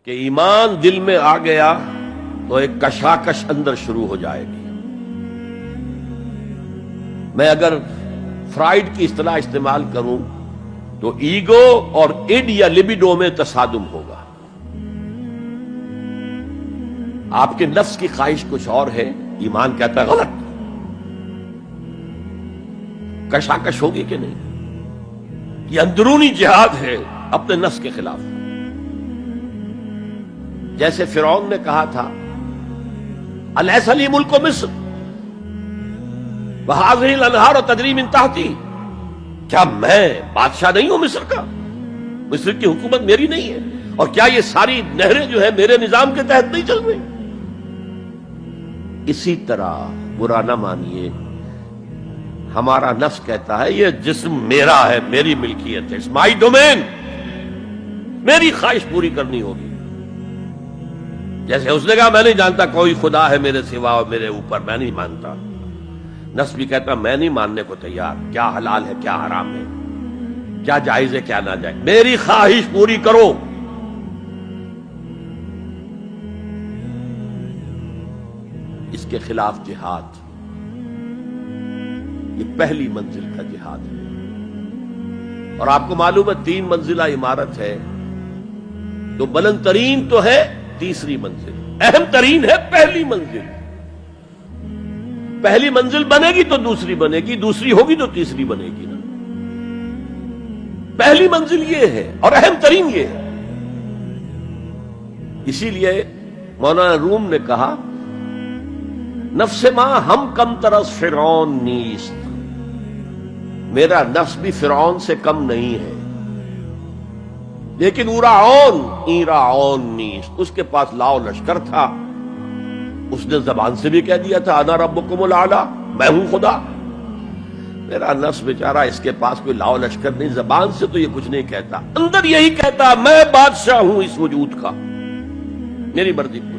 کہ ایمان دل میں آ گیا تو ایک کشاکش اندر شروع ہو جائے گی۔ میں اگر فرائیڈ کی اصطلاح استعمال کروں تو ایگو اور اڈ یا لبیڈو میں تصادم ہوگا۔ آپ کے نفس کی خواہش کچھ اور ہے، ایمان کہتا ہے غلط۔ کشاکش ہوگی کہ نہیں؟ یہ اندرونی جہاد ہے اپنے نفس کے خلاف۔ جیسے فرعون نے کہا تھا الیس لی ملک مصر وہذہ الانہار تجری من تحتی، کیا میں بادشاہ نہیں ہوں مصر کا؟ مصر کی حکومت میری نہیں ہے؟ اور کیا یہ ساری نہریں جو ہے میرے نظام کے تحت نہیں چل رہی؟ اسی طرح برا نہ مانیے، ہمارا نفس کہتا ہے یہ جسم میرا ہے، میری ملکیت ہے، اٹس مائی ڈومین، میری خواہش پوری کرنی ہوگی۔ جیسے اس نے کہا میں نہیں جانتا کوئی خدا ہے میرے سوا اور میرے اوپر، میں نہیں مانتا۔ نفس بھی کہتا میں نہیں ماننے کو تیار، کیا حلال ہے کیا حرام ہے، کیا جائز ہے کیا ناجائز، میری خواہش پوری کرو۔ اس کے خلاف جہاد، یہ پہلی منزل کا جہاد ہے۔ اور آپ کو معلوم ہے 3 منزلہ عمارت ہے، تو بلند ترین تو ہے تیسری منزل، اہم ترین ہے پہلی منزل۔ پہلی منزل بنے گی تو دوسری بنے گی، دوسری ہوگی تو تیسری بنے گی نا۔ پہلی منزل یہ ہے اور اہم ترین یہ ہے۔ اسی لیے مولانا روم نے کہا نفس ماں ہم کم ترس فرعون نیست، میرا نفس بھی فرعون سے کم نہیں ہے، لیکن ایراعون نیست، اس کے پاس لاؤ لشکر تھا، اس نے زبان سے بھی کہہ دیا تھا انا ربکم الاعلی، میں ہوں خدا۔ میرا نفس بیچارہ اس کے پاس کوئی لاؤ لشکر نہیں، زبان سے تو یہ کچھ نہیں کہتا، اندر یہی کہتا میں بادشاہ ہوں اس وجود کا، میری مرضی پوری۔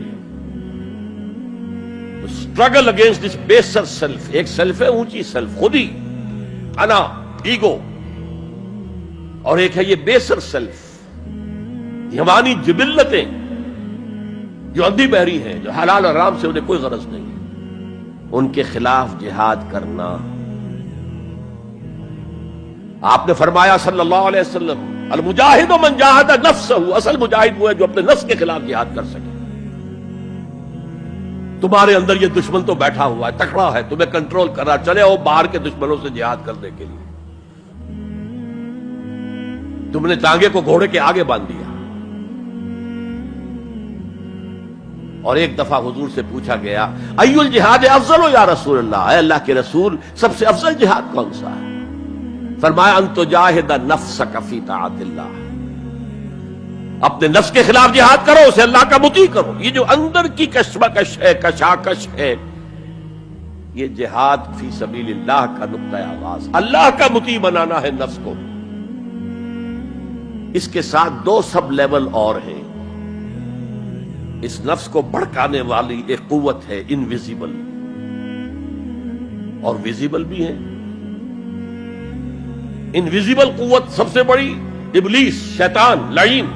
اسٹرگل اگینسٹ دس بیسر سیلف، ایک سیلف ہے اونچی سیلف، خودی، انا، ایگو، اور ایک ہے یہ بیسر سیلف، ہماری جبلتیں جو اندھی بہری ہیں، جو حلال اور حرام سے انہیں کوئی غرض نہیں، ان کے خلاف جہاد کرنا۔ آپ نے فرمایا صلی اللہ علیہ وسلم المجاہد من جاہد نفسہ، اصل مجاہد وہ ہے جو اپنے نفس کے خلاف جہاد کر سکے۔ تمہارے اندر یہ دشمن تو بیٹھا ہوا ہے، تکڑا ہے، تمہیں کنٹرول کرنا، چلے وہ باہر کے دشمنوں سے جہاد کرنے کے لیے۔ تم نے ٹانگے کو گھوڑے کے آگے باندھ دیا۔ اور ایک دفعہ حضور سے پوچھا گیا ای الجہاد افضل یا رسول اللہ، اے اللہ کے رسول سب سے افضل جہاد کون سا ہے؟ فرمایا ان تجاہد نفسک فی طاعت اللہ، اپنے نفس کے خلاف جہاد کرو، اسے اللہ کا مطیع کرو۔ یہ جو اندر کی کشمکش ہے، کشاکش ہے، یہ جہاد فی سبیل اللہ کا نقطہ آغاز، اللہ کا مطیع بنانا ہے نفس کو۔ اس کے ساتھ 2 سب لیول اور ہیں۔ اس نفس کو بھڑکانے والی ایک قوت ہے انویزیبل، اور ویزیبل بھی ہے۔ انویزیبل قوت سب سے بڑی ابلیس، شیطان، لعین،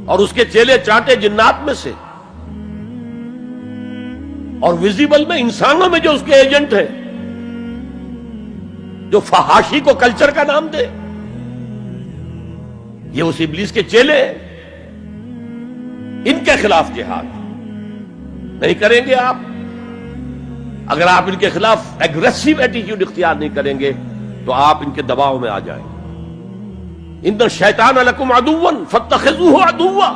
اور اس کے چیلے چانٹے جنات میں سے، اور ویزیبل میں انسانوں میں جو اس کے ایجنٹ ہیں، جو فحاشی کو کلچر کا نام دے، یہ اس ابلیس کے چیلے ہیں۔ ان کے خلاف جہاد نہیں کریں گے آپ، اگر آپ ان کے خلاف ایگریسو ایٹیٹیوڈ اختیار نہیں کریں گے تو آپ ان کے دباؤ میں آ جائیں گے۔ ان الشیطان لکم عدوا فاتخذوہ عدوا،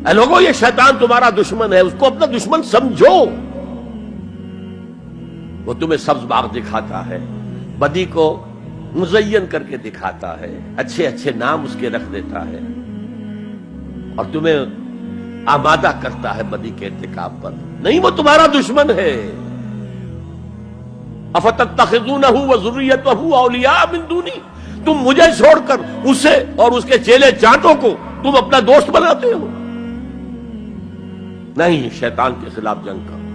اے لوگو یہ شیطان تمہارا دشمن ہے، اس کو اپنا دشمن سمجھو۔ وہ تمہیں سبز باغ دکھاتا ہے، بدی کو مزین کر کے دکھاتا ہے، اچھے اچھے نام اس کے رکھ دیتا ہے، اور تمہیں آمادہ کرتا ہے بدی کے ارتکاب پر۔ نہیں، وہ تمہارا دشمن ہے۔ افتتخذونہ وذریتہ اولیاء من دونی، تم مجھے چھوڑ کر اسے اور اس کے چیلے چانٹوں کو تم اپنا دوست بناتے ہو۔ نہیں، شیطان کے خلاف جنگ کرو۔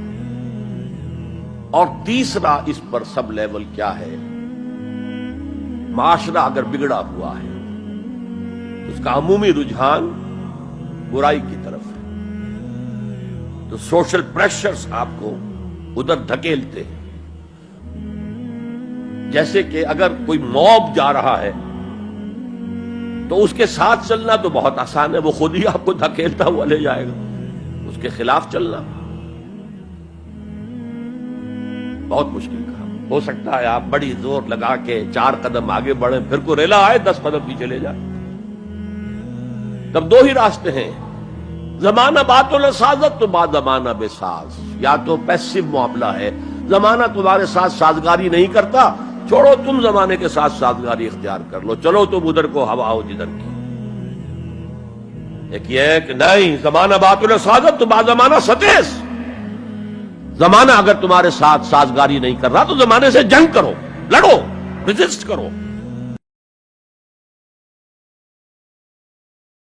اور تیسرا اس پر سب لیول کیا ہے؟ معاشرہ اگر بگڑا ہوا ہے، اس کا عمومی رجحان برائی کی طرف ہے، تو سوشل پریشرز آپ کو ادھر دھکیلتے ہیں۔ جیسے کہ اگر کوئی موب جا رہا ہے تو اس کے ساتھ چلنا تو بہت آسان ہے، وہ خود ہی آپ کو دھکیلتا ہوا لے جائے گا۔ اس کے خلاف چلنا بہت مشکل کام۔ ہو سکتا ہے آپ بڑی زور لگا کے 4 قدم آگے بڑھیں، پھر کو ریلا آئے 10 قدم پیچھے لے جائے۔ تب 2 ہی راستے ہیں، زمانہ بات و سازت تو بعد زمانہ بے ساز۔ یا تو پیسو معاملہ ہے، زمانہ تمہارے ساتھ سازگاری نہیں کرتا، چھوڑو تم زمانے کے ساتھ سازگاری اختیار کر لو، چلو تم ادھر کو ہوا ہو جدھر کی۔ ایک یہ ہے کہ نہیں، زمانہ بات و سازت تو بعد زمانہ ستیس۔ زمانہ اگر تمہارے ساتھ سازگاری نہیں کر رہا تو زمانے سے جنگ کرو، لڑو، ریزسٹ کرو۔